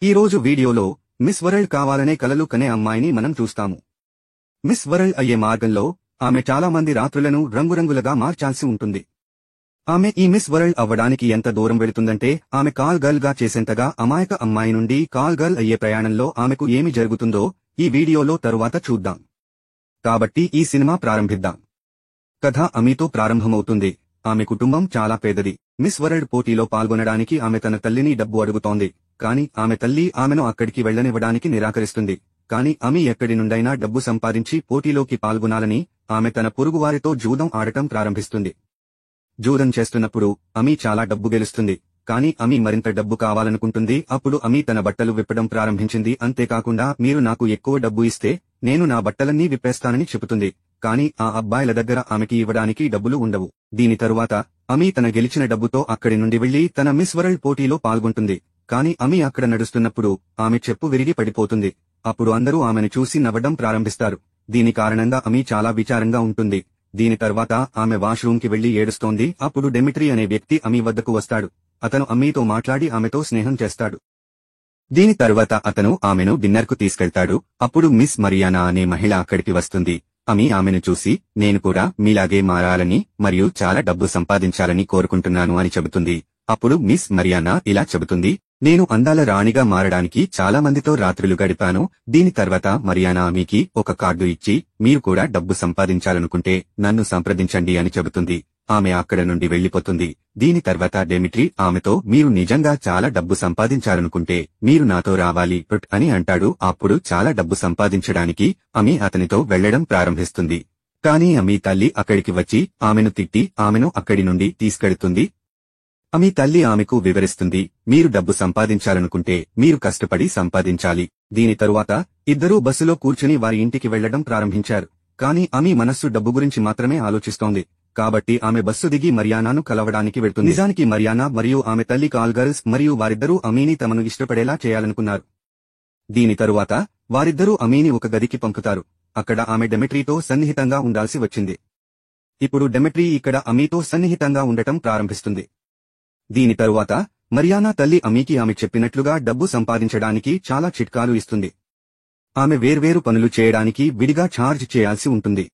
ఈ రోజు వీడియోలో మిస్ వరల్డ్ కావాలనే కలలు కనే అమ్మాయిని మనం చూస్తాము. మిస్ వరల్డ్ అయ్యే మార్గంలో ఆమె చాలా మంది రాత్రులను రంగురంగులుగా మార్చాల్సి ఉంటుంది. ఆమె ఈ మిస్ వరల్డ్ అవ్వడానికి ఎంత దూరం వెళుతుందంటే ఆమె కాల్ గర్ల్ గా చేసేంతగా అమాయక అమ్మాయి నుండి కాల్ గర్ల్ అయ్యే ప్రయాణంలో ఆమెకు ఏమి జరుగుతుందో ఈ వీడియోలో తరువాత చూద్దాం. కాబట్టి ఈ సినిమా ప్రారంభిద్దాం. కథ అమీతో ప్రారంభమవుతుంది. ఆమె కుటుంబం చాలా పేదది. మిస్ వరల్డ్ పోటీలో పాల్గొనడానికి ఆమె తన తల్లిని డబ్బు అడుగుతోంది. కాని ఆమె తల్లి ఆమెను అక్కడికి వెళ్లనివ్వడానికి నిరాకరిస్తుంది. కాని అమీ ఎక్కడి నుండైనా డబ్బు సంపాదించి పోటీలోకి పాల్గొనాలని ఆమె తన పొరుగువారితో జూదం ఆడటం ప్రారంభిస్తుంది. జూదం చేస్తున్నప్పుడు అమీ చాలా డబ్బు గెలుస్తుంది. కాని అమీ మరింత డబ్బు కావాలనుకుంటుంది. అప్పుడు అమీ తన బట్టలు విప్పడం ప్రారంభించింది. అంతేకాకుండా మీరు నాకు ఎక్కువ డబ్బు ఇస్తే నేను నా బట్టలన్నీ విప్పేస్తానని చెబుతుంది. కాని ఆ అబ్బాయిల దగ్గర ఆమెకి ఇవ్వడానికి డబ్బులు ఉండవు. దీని తరువాత అమీ తన గెలిచిన డబ్బుతో అక్కడి నుండి వెళ్లి తన మిస్ వరల్డ్ పోటీలో పాల్గొంటుంది. కాని అమీ అక్కడ నడుస్తున్నప్పుడు ఆమె చెప్పు విరిగి పడిపోతుంది. అప్పుడు అందరూ ఆమెను చూసి నవ్వడం ప్రారంభిస్తారు. దీని కారణంగా అమీ చాలా విచారంగా ఉంటుంది. దీని తర్వాత ఆమె వాష్రూంకి వెళ్లి ఏడుస్తోంది. అప్పుడు డెమిట్రీ అనే వ్యక్తి అమీ వద్దకు వస్తాడు. అతను అమీతో మాట్లాడి ఆమెతో స్నేహం చేస్తాడు. దీని తరువాత అతను ఆమెను డిన్నర్కు తీసుకెళ్తాడు. అప్పుడు మిస్ మరియానా అనే మహిళ అక్కడికి వస్తుంది. అమీ ఆమెను చూసి నేను కూడా మీలాగే మారాలని మరియు చాలా డబ్బు సంపాదించాలని కోరుకుంటున్నాను అని చెబుతుంది. అప్పుడు మిస్ మరియానా ఇలా చెబుతుంది, నేను అందాల రాణిగా మారడానికి చాలా మందితో రాత్రులు గడిపాను. దీని తర్వాత మరియానా ఆమెకి ఒక కార్డు ఇచ్చి మీరు కూడా డబ్బు సంపాదించాలనుకుంటే నన్ను సంప్రదించండి అని చెబుతుంది. ఆమె అక్కడ నుండి వెళ్లిపోతుంది. దీని తర్వాత డెమిట్రీ ఆమెతో మీరు నిజంగా చాలా డబ్బు సంపాదించాలనుకుంటే మీరు నాతో రావాలి అని అంటాడు. అప్పుడు చాలా డబ్బు సంపాదించడానికి అమీ అతనితో వెళ్లడం ప్రారంభిస్తుంది. కానీ అమీ తల్లి అక్కడికి వచ్చి ఆమెను తిట్టి ఆమెను అక్కడి నుండి తీసుకెడుతుంది. అమీ తల్లి ఆమెకు వివరిస్తుంది, మీరు డబ్బు సంపాదించాలనుకుంటే మీరు కష్టపడి సంపాదించాలి. దీని తరువాత ఇద్దరూ బస్సులో కూర్చుని వారి ఇంటికి వెళ్లడం ప్రారంభించారు. కాని అమీ మనస్సు డబ్బు గురించి మాత్రమే ఆలోచిస్తోంది. కాబట్టి ఆమె బస్సు దిగి మరియానాను కలవడానికి వెళ్తుంది. నిజానికి మరియానా మరియు ఆమె తల్లి కాల్ గర్ల్స్ మరియు వారిద్దరూ అమీని తమను ఇష్టపడేలా చేయాలనుకున్నారు. దీని తరువాత వారిద్దరూ అమీని ఒక గదికి పంపుతారు. అక్కడ ఆమె డెమిట్రీతో సన్నిహితంగా ఉండాల్సి వచ్చింది. ఇప్పుడు డెమిట్రీ ఇక్కడ అమీతో సన్నిహితంగా ఉండటం ప్రారంభిస్తుంది. దీని తరువాత మరియానా తల్లి అమీకి ఆమె చెప్పినట్లుగా డబ్బు సంపాదించడానికి చాలా చిట్కాలు ఇస్తుంది. ఆమె వేర్వేరు పనులు చేయడానికి విడిగా ఛార్జ్ చేయాల్సి ఉంటుంది.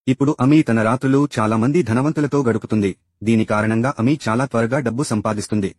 ఇప్పుడు అమీ తన రాత్రులు చాలా మంది ధనవంతులతో గడుపుతుంది. దీని కారణంగా అమీ చాలా త్వరగా డబ్బు సంపాదిస్తుంది.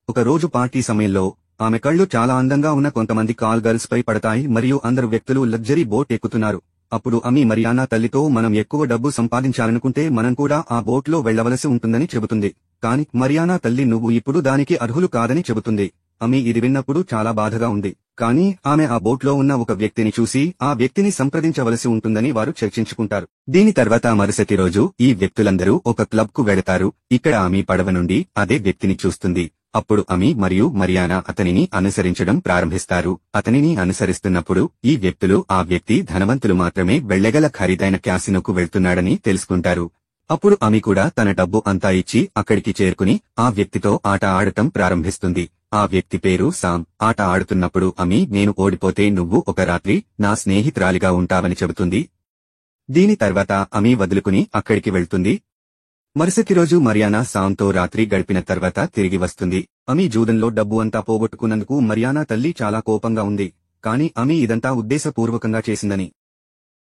ఒక రోజు పార్టీ సమయంలో ఆమె కళ్ళు చాలా అందంగా ఉన్న కొంతమంది కాల్ గర్ల్స్ పై పడతాయి మరియు అందరు వ్యక్తులు లగ్జరీ బోట్ ఎక్కుతున్నారు. అప్పుడు అమీ మరియానా తల్లితో మనం ఎక్కువ డబ్బు సంపాదించాలనుకుంటే మనం కూడా ఆ బోట్లో వెళ్లవలసి ఉంటుందని చెబుతుంది. కాని మరియానా తల్లి నువ్వు ఇప్పుడు దానికి అర్హులు కాదని చెబుతుంది. అమీ ఇది విన్నప్పుడు చాలా బాధగా ఉంది. కానీ ఆమె ఆ బోట్లో ఉన్న ఒక వ్యక్తిని చూసి ఆ వ్యక్తిని సంప్రదించవలసి ఉంటుందని వారు చర్చించుకుంటారు. దీని తర్వాత మరుసటి రోజు ఈ వ్యక్తులందరూ ఒక క్లబ్ కు వెళతారు. ఇక్కడ అమీ పడవ నుండి అదే వ్యక్తిని చూస్తుంది. అప్పుడు అమీ మరియు మరియానా అతనిని అనుసరించడం ప్రారంభిస్తారు. అతనిని అనుసరిస్తున్నప్పుడు ఈ వ్యక్తులు ఆ వ్యక్తి ధనవంతులు మాత్రమే వెళ్లగల ఖరీదైన క్యాసినోకు వెళ్తున్నాడని తెలుసుకుంటారు. అప్పుడు అమీ కూడా తన డబ్బు అంతా ఇచ్చి అక్కడికి చేరుకుని ఆ వ్యక్తితో ఆట ఆడటం ప్రారంభిస్తుంది. ఆ వ్యక్తి పేరు సామ్. ఆట ఆడుతున్నప్పుడు అమీ నేను ఓడిపోతే నువ్వు ఒక రాత్రి నా స్నేహితురాలిగా ఉంటావని చెబుతుంది. దీని తర్వాత అమీ వదులుకుని అక్కడికి వెళ్తుంది. మరుసటి రోజు మరియానా సామ్తో రాత్రి గడిపిన తర్వాత తిరిగి వస్తుంది. అమీ జూదంలో డబ్బు అంతా పోగొట్టుకున్నందుకు మరియానా తల్లి చాలా కోపంగా ఉంది. కాని అమీ ఇదంతా ఉద్దేశపూర్వకంగా చేసిందని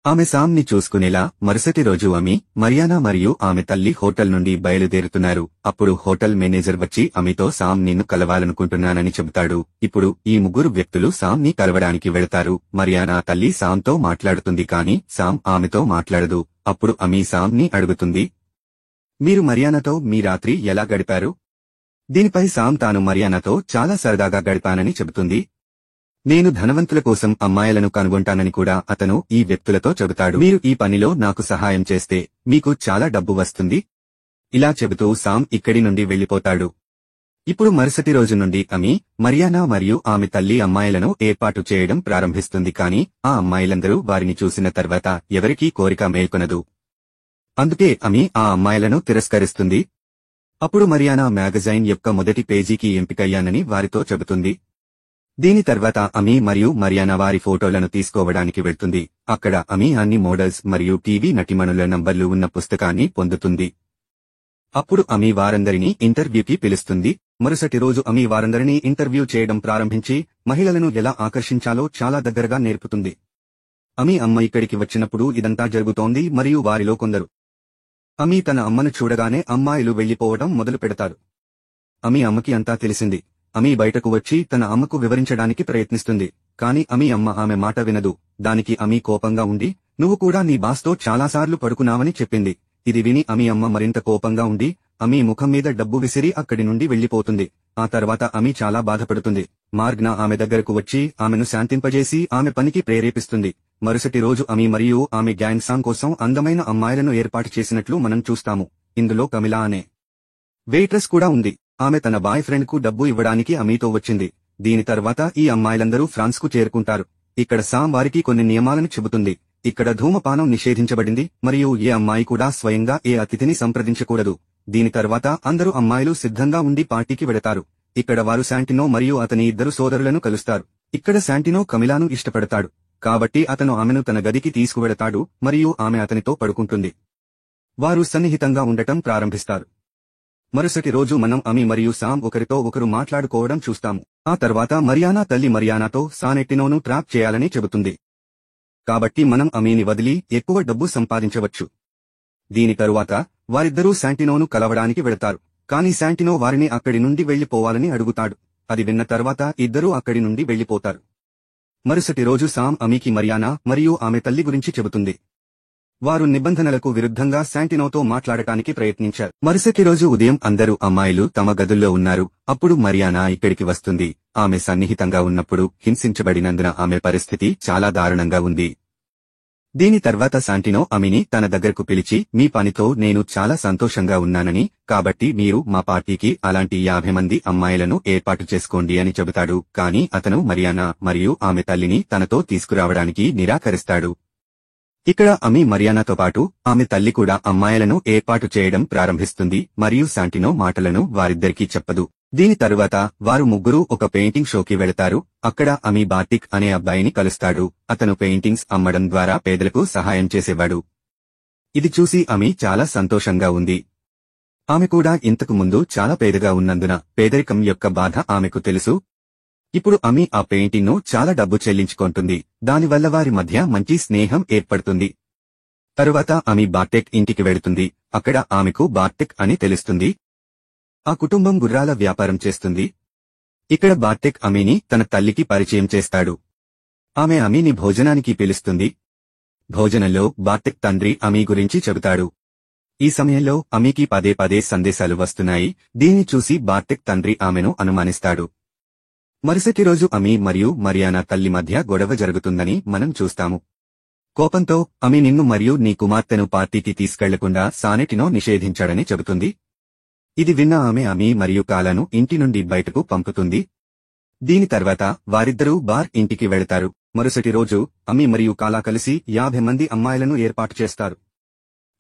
ఆమె సామ్ని చూసుకునేలా మరుసటి రోజు అమీ, మరియానా మరియు ఆమె తల్లి హోటల్ నుండి బయలుదేరుతున్నారు. అప్పుడు హోటల్ మేనేజర్ వచ్చి అమీతో సామ్ నిన్ను కలవాలనుకుంటున్నానని చెబుతాడు. ఇప్పుడు ఈ ముగ్గురు వ్యక్తులు సామ్ని కలవడానికి వెళతారు. మరియానా తల్లి సామ్తో మాట్లాడుతుంది కాని సామ్ ఆమెతో మాట్లాడదు. అప్పుడు అమీ సామ్ని అడుగుతుంది, మీరు మరియానాతో మీ రాత్రి ఎలా గడిపారు? దీనిపై సామ్ తాను మరియానాతో చాలా సరదాగా గడిపానని చెబుతుంది. నేను ధనవంతుల కోసం అమ్మాయిలను కనుగొంటానని కూడా అతను ఈ వ్యక్తులతో చెబుతాడు. మీరు ఈ పనిలో నాకు సహాయం చేస్తే మీకు చాలా డబ్బు వస్తుంది. ఇలా చెబుతూ సామ్ ఇక్కడి నుండి వెళ్లిపోతాడు. ఇప్పుడు మరుసటి రోజు నుండి అమీ, మరియానా మరియు ఆమె తల్లి అమ్మాయిలను ఏర్పాటు చేయడం ప్రారంభిస్తుంది. కాని ఆ అమ్మాయిలందరూ వారిని చూసిన తర్వాత ఎవరికీ కోరిక మేల్కొనదు. అందుకే అమీ ఆ అమ్మాయిలను తిరస్కరిస్తుంది. అప్పుడు మరియానా మ్యాగజైన్ యొక్క మొదటి పేజీకి ఎంపికయ్యానని వారితో చెబుతుంది. దీని తర్వాత అమీ మరియు మరియానా వారి ఫోటోలను తీసుకోవడానికి వెళ్తుంది. అక్కడ అమీ అన్ని మోడల్స్ మరియు టీవీ నటిమణుల నంబర్లు ఉన్న పుస్తకాన్ని పొందుతుంది. అప్పుడు అమీ వారందరినీ ఇంటర్వ్యూకి పిలుస్తుంది. మరుసటి రోజు అమీ వారందరినీ ఇంటర్వ్యూ చేయడం ప్రారంభించి మహిళలను ఎలా ఆకర్షించాలో చాలా దగ్గరగా నేర్పుతుంది. అమీ అమ్మ ఇక్కడికి వచ్చినప్పుడు ఇదంతా జరుగుతోంది మరియు వారిలో కొందరు అమీ తన అమ్మను చూడగానే అమ్మాయిలు వెళ్లిపోవడం మొదలు పెడతారు. అమీ అమ్మకి అంతా తెలిసింది. అమీ బయటకు వచ్చి తన అమ్మకు వివరించడానికి ప్రయత్నిస్తుంది. కాని అమీ అమ్మ ఆమె మాట వినదు. దానికి అమీ కోపంగా ఉండి, నువ్వు కూడా నీ బాస్తో చాలాసార్లు పడుకున్నావని చెప్పింది. ఇది విని అమీ అమ్మ మరింత కోపంగా ఉండి అమీ ముఖం మీద డబ్బు విసిరి అక్కడి నుండి వెళ్లిపోతుంది. ఆ తర్వాత అమీ చాలా బాధపడుతుంది. మార్గ్నా ఆమె దగ్గరకు వచ్చి ఆమెను శాంతింపజేసి ఆమె పనికి ప్రేరేపిస్తుంది. మరుసటి రోజు అమీ మరియు ఆమె గ్యాంగ్ సాంగ్ కోసం అందమైన అమ్మాయిలను ఏర్పాటు చేసినట్లు మనం చూస్తాము. ఇందులో కమిలా అనే వెయిట్రెస్ కూడా ఉంది. ఆమె తన బాయ్ ఫ్రెండ్ కు డబ్బు ఇవ్వడానికి అమీతో వచ్చింది. దీని తర్వాత ఈ అమ్మాయిలందరూ ఫ్రాన్స్ కు చేరుకుంటారు. ఇక్కడ సామ్ వారికి కొన్ని నియమాలను చెబుతుంది. ఇక్కడ ధూమపానం నిషేధించబడింది మరియు ఏ అమ్మాయి కూడా స్వయంగా ఏ అతిథిని సంప్రదించకూడదు. దీని తర్వాత అందరూ అమ్మాయిలు సిద్ధంగా ఉండి పార్టీకి వెడతారు. ఇక్కడ వారు శాంటినో మరియు అతని ఇద్దరు సోదరులను కలుస్తారు. ఇక్కడ శాంటినో కమిలాను ఇష్టపడతాడు. కాబట్టి అతను ఆమెను తన గదికి తీసుకువెడతాడు మరియు ఆమె అతనితో పడుకుంటుంది. వారు సన్నిహితంగా ఉండటం ప్రారంభిస్తారు. మరుసటి రోజు మనం అమీ మరియు సామ్ ఒకరితో ఒకరు మాట్లాడుకోవడం చూస్తాము. ఆ తర్వాత మరియానా తల్లి మరియానాతో సానెట్టినోను ట్రాప్ చేయాలని చెబుతుంది. కాబట్టి మనం అమీని వదిలి ఎక్కువ డబ్బు సంపాదించవచ్చు. దీని తరువాత వారిద్దరూ శాంటినోను కలవడానికి వెళతారు. కాని శాంటినో వారిని అక్కడి నుండి వెళ్లిపోవాలని అడుగుతాడు. అది విన్న తర్వాత ఇద్దరూ అక్కడి నుండి వెళ్లిపోతారు. మరుసటి రోజు సామ్ అమీకి మరియానా మరియు ఆమె తల్లి గురించి చెబుతుంది. వారు నిబంధనలకు విరుద్ధంగా శాంటినోతో మాట్లాడటానికి ప్రయత్నించారు. మరుసటి రోజు ఉదయం అందరూ అమ్మాయిలు తమ గదుల్లో ఉన్నారు. అప్పుడు మరియానా ఇక్కడికి వస్తుంది. ఆమె సన్నిహితంగా ఉన్నప్పుడు హింసించబడినందున ఆమె పరిస్థితి చాలా దారుణంగా ఉంది. దీని తర్వాత శాంటినో అమీని తన దగ్గరకు పిలిచి, మీ పనితో నేను చాలా సంతోషంగా ఉన్నానని, కాబట్టి మీరు మా పార్టీకి అలాంటి 50 మంది అమ్మాయిలను ఏర్పాటు చేసుకోండి అని చెబుతాడు. కాని అతను మరియానా మరియు ఆమె తల్లిని తనతో తీసుకురావడానికి నిరాకరిస్తాడు. ఇక్కడ అమీ మరియానాతో పాటు ఆమె తల్లి కూడా అమ్మాయిలను ఏర్పాటు చేయడం ప్రారంభిస్తుంది మరియు శాంటినో మాటలను వారిద్దరికీ చెప్పదు. దీని తరువాత వారు ముగ్గురు ఒక పెయింటింగ్ షోకి వెళతారు. అక్కడ అమీ బార్టిక్ అనే అబ్బాయిని కలుస్తాడు. అతను పెయింటింగ్స్ అమ్మడం ద్వారా పేదలకు సహాయం చేసేవాడు. ఇది చూసి అమీ చాలా సంతోషంగా ఉంది. ఆమె కూడా ఇంతకు ముందు చాలా పేదగా ఉన్నందున పేదరికం యొక్క బాధ ఆమెకు తెలుసు. ఇప్పుడు అమీ ఆ పెయింటింగ్ను చాలా డబ్బు చెల్లించుకుంటుంది. దానివల్ల వారి మధ్య మంచి స్నేహం ఏర్పడుతుంది. తరువాత అమీ బార్టెక్ ఇంటికి వెళుతుంది. అక్కడ ఆమెకు బార్టెక్ అని తెలుస్తుంది. ఆ కుటుంబం గుర్రాల వ్యాపారం చేస్తుంది. ఇక్కడ బార్టెక్ అమీని తన తల్లికి పరిచయం చేస్తాడు. ఆమె అమీని భోజనానికి పిలుస్తుంది. భోజనంలో బార్టెక్ తండ్రి అమీ గురించి చెబుతాడు. ఈ సమయంలో అమీకి పదే పదే సందేశాలు వస్తున్నాయి. దీన్ని చూసి బార్టెక్ తండ్రి ఆమెను అనుమానిస్తాడు. మరుసటి రోజు అమీ మరియు మరియానా తల్లి మధ్య గొడవ జరుగుతుందని మనం చూస్తాము. కోపంతో అమీ నిన్ను మరియు నీ కుమార్తెను పార్టీకి తీసుకెళ్లకుండా సానెటినో నిషేధించాడని చెబుతుంది. ఇది విన్న ఆమె అమీ మరియు కాలాను ఇంటి నుండి బయటకు పంపుతుంది. దీని తర్వాత వారిద్దరూ బార్ ఇంటికి వెళతారు. మరుసటి రోజు అమీ మరియు కాలా కలిసి 50 మంది అమ్మాయిలను ఏర్పాటు చేస్తారు.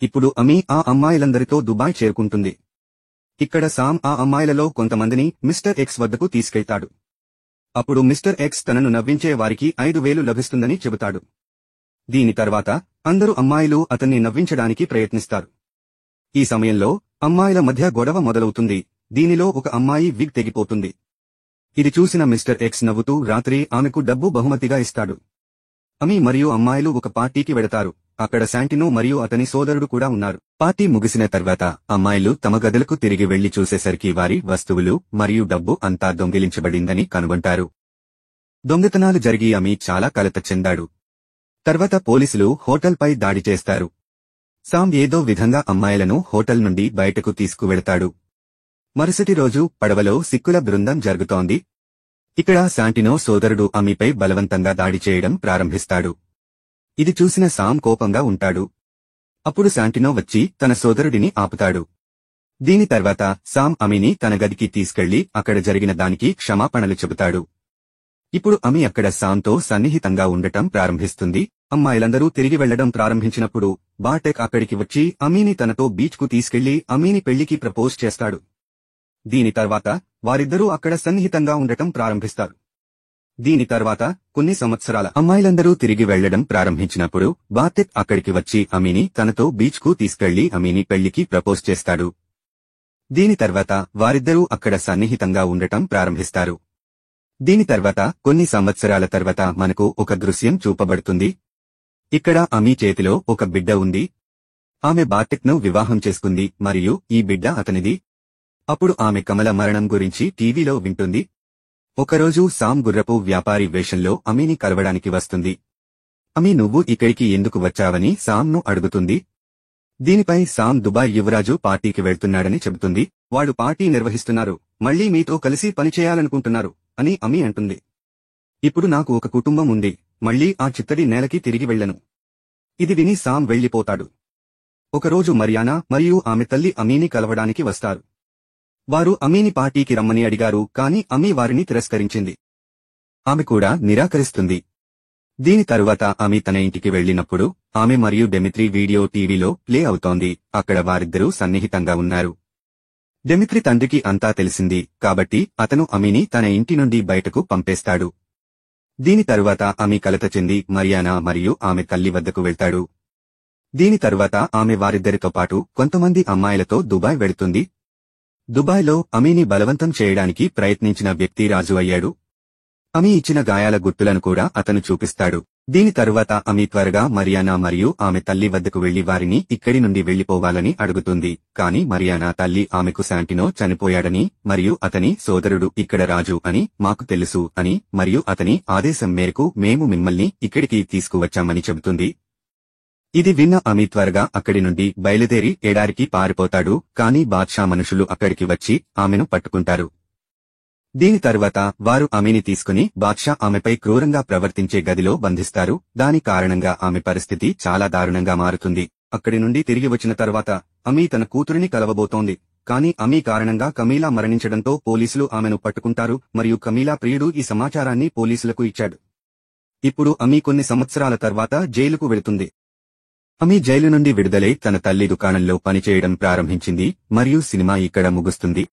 ఇప్పుడు అమీ ఆ అమ్మాయిలందరితో దుబాయ్ చేరుకుంటుంది. ఇక్కడ సామ్ ఆ అమ్మాయిలలో కొంతమందిని మిస్టర్ ఎక్స్ వద్దకు తీసుకెళ్తాడు. అప్పుడు మిస్టర్ ఎక్స్ తనను నవ్వించే వారికి 5000 లభిస్తుందని చెబుతాడు. దీని తర్వాత అందరూ అమ్మాయిలు అతన్ని నవ్వించడానికి ప్రయత్నిస్తారు. ఈ సమయంలో అమ్మాయిల మధ్య గొడవ మొదలవుతుంది. దీనిలో ఒక అమ్మాయి విగ్ తెగిపోతుంది. ఇది చూసిన మిస్టర్ ఎక్స్ నవ్వుతూ రాత్రి ఆమెకు డబ్బు బహుమతిగా ఇస్తాడు. అమీ మరియు అమ్మాయిలు ఒక పార్టీకి వెడతారు. అక్కడ శాంటినో మరియు అతని సోదరుడు కూడా ఉన్నారు. పార్టీ ముగిసిన తర్వాత అమ్మాయిలు తమ గదులకు తిరిగి వెళ్లి చూసేసరికి వారి వస్తువులు మరియు డబ్బు అంతా దొంగిలించబడిందని కనుగొంటారు. దొంగతనాలు జరిగి అమీ చాలా కలత చెందాడు. తర్వాత పోలీసులు హోటల్పై దాడి చేస్తారు. సామ్ ఏదో విధంగా అమ్మాయిలను హోటల్ నుండి బయటకు తీసుకువెడతాడు. మరుసటి రోజు పడవలో సిక్కుల బృందం జరుగుతోంది. ఇక్కడ శాంటినో సోదరుడు అమీపై బలవంతంగా దాడి చేయడం ప్రారంభిస్తాడు. ఇది చూసిన సామ్ కోపంగా ఉంటాడు. అప్పుడు శాంటినో వచ్చి తన సోదరుడిని ఆపుతాడు. దీని తర్వాత సామ్ అమీని తన గదికి తీసుకెళ్లి అక్కడ జరిగిన దానికి క్షమాపణలు చెబుతాడు. ఇప్పుడు అమీ అక్కడ సామ్తో సన్నిహితంగా ఉండటం ప్రారంభిస్తుంది. అమ్మాయిలందరూ తిరిగి వెళ్లడం ప్రారంభించినప్పుడు బార్టెక్ అక్కడికి వచ్చి అమీని తనతో బీచ్కు తీసుకెళ్లి అమీని పెళ్లికి ప్రపోజ్ చేస్తాడు. దీని తర్వాత వారిద్దరూ అక్కడ సన్నిహితంగా ఉండటం ప్రారంభిస్తారు. దీని తర్వాత కొన్ని సంవత్సరాల అమ్మాయిలందరూ తిరిగి వెళ్లడం ప్రారంభించినప్పుడు బార్టెక్ అక్కడికి వచ్చి అమీని తనతో బీచ్కు తీసుకెళ్లి అమీని పెళ్లికి ప్రపోజ్ చేస్తాడు. దీని తర్వాత వారిద్దరూ అక్కడ సన్నిహితంగా ఉండటం ప్రారంభిస్తారు. దీని తర్వాత కొన్ని సంవత్సరాల తర్వాత మనకు ఒక దృశ్యం చూపబడుతుంది. ఇక్కడ అమీ చేతిలో ఒక బిడ్డ ఉంది. ఆమె బార్టెక్ను వివాహం చేసుకుంది మరియు ఈ బిడ్డ అతనిది. అప్పుడు ఆమె కమల మరణం గురించి టీవీలో వింటుంది. ఒకరోజు సామ్ గుర్రపు వ్యాపారి వేషంలో అమీని కలవడానికి వస్తుంది. అమీ నువ్వు ఇక్కడికి ఎందుకు వచ్చావని సామ్ను అడుగుతుంది. దీనిపై సామ్ దుబాయ్ యువరాజు పార్టీకి వెళ్తున్నాడని చెబుతుంది. వాడు పార్టీ నిర్వహిస్తున్నారు, మళ్లీ మీతో కలిసి పనిచేయాలనుకుంటున్నారు అని అమీ అంటుంది. ఇప్పుడు నాకు ఒక కుటుంబం ఉంది, మళ్లీ ఆ చిత్తడి నేలకి తిరిగి వెళ్లను. ఇది విని సామ్ వెళ్లిపోతాడు. ఒకరోజు మరియానా మరియు ఆమె తల్లి అమీని కలవడానికి వస్తారు. వారు అమీని పార్టీకి రమ్మని అడిగారు, కాని అమీ వారిని తిరస్కరించింది. ఆమె కూడా నిరాకరిస్తుంది. దీని తరువాత అమీ తన ఇంటికి వెళ్లినప్పుడు ఆమె మరియు డెమిత్రి వీడియో టీవీలో ప్లే అవుతోంది. అక్కడ వారిద్దరూ సన్నిహితంగా ఉన్నారు. డెమిత్రి తండ్రికి అంతా తెలిసింది కాబట్టి అతను అమీని తన ఇంటి నుండి బయటకు పంపేస్తాడు. దీని తరువాత అమీ కలత చెంది మరియానా మరియు ఆమె తల్లి వద్దకు వెళ్తాడు. దీని తరువాత ఆమె వారిద్దరితో పాటు కొంతమంది అమ్మాయిలతో దుబాయ్ వెళుతుంది. దుబాయ్లో అమీని బలవంతం చేయడానికి ప్రయత్నించిన వ్యక్తి రాజు అయ్యాడు. అమీ ఇచ్చిన గాయాల గుర్తులను కూడా అతను చూపిస్తాడు. దీని తరువాత అమీ త్వరగా మరియానా మరియు ఆమె తల్లి వద్దకు వెళ్లి వారిని ఇక్కడి నుండి వెళ్లిపోవాలని అడుగుతుంది. కాని మరియానా తల్లి ఆమెకు శాంటినో చనిపోయాడని మరియు అతని సోదరుడు ఇక్కడ రాజు అని మాకు తెలుసు అని మరియు అతని ఆదేశం మేరకు మేము మిమ్మల్ని ఇక్కడికి తీసుకువచ్చామని చెబుతుంది. ఇది విన్న అమీ త్వరగా అక్కడి నుండి బయలుదేరి ఎడారికి పారిపోతాడు. కాని బాద్షా మనుషులు అక్కడికి వచ్చి ఆమెను పట్టుకుంటారు. దీని తరువాత వారు అమీని తీసుకుని బాద్షా ఆమెపై క్రూరంగా ప్రవర్తించే గదిలో బంధిస్తారు. దాని కారణంగా ఆమె పరిస్థితి చాలా దారుణంగా మారుతుంది. అక్కడి నుండి తిరిగి వచ్చిన తర్వాత అమీ తన కూతురిని కలవబోతోంది. కాని అమీ కారణంగా కమీలా మరణించడంతో పోలీసులు ఆమెను పట్టుకుంటారు మరియు కమీలా ప్రియుడు ఈ సమాచారాన్ని పోలీసులకు ఇచ్చాడు. ఇప్పుడు అమీ కొన్ని సంవత్సరాల తర్వాత జైలుకు వెళుతుంది. అమీ జైలు నుండి విడుదలై తన తల్లి దుకాణంలో పనిచేయడం ప్రారంభించింది మరియు సినిమా ఇక్కడ ముగుస్తుంది.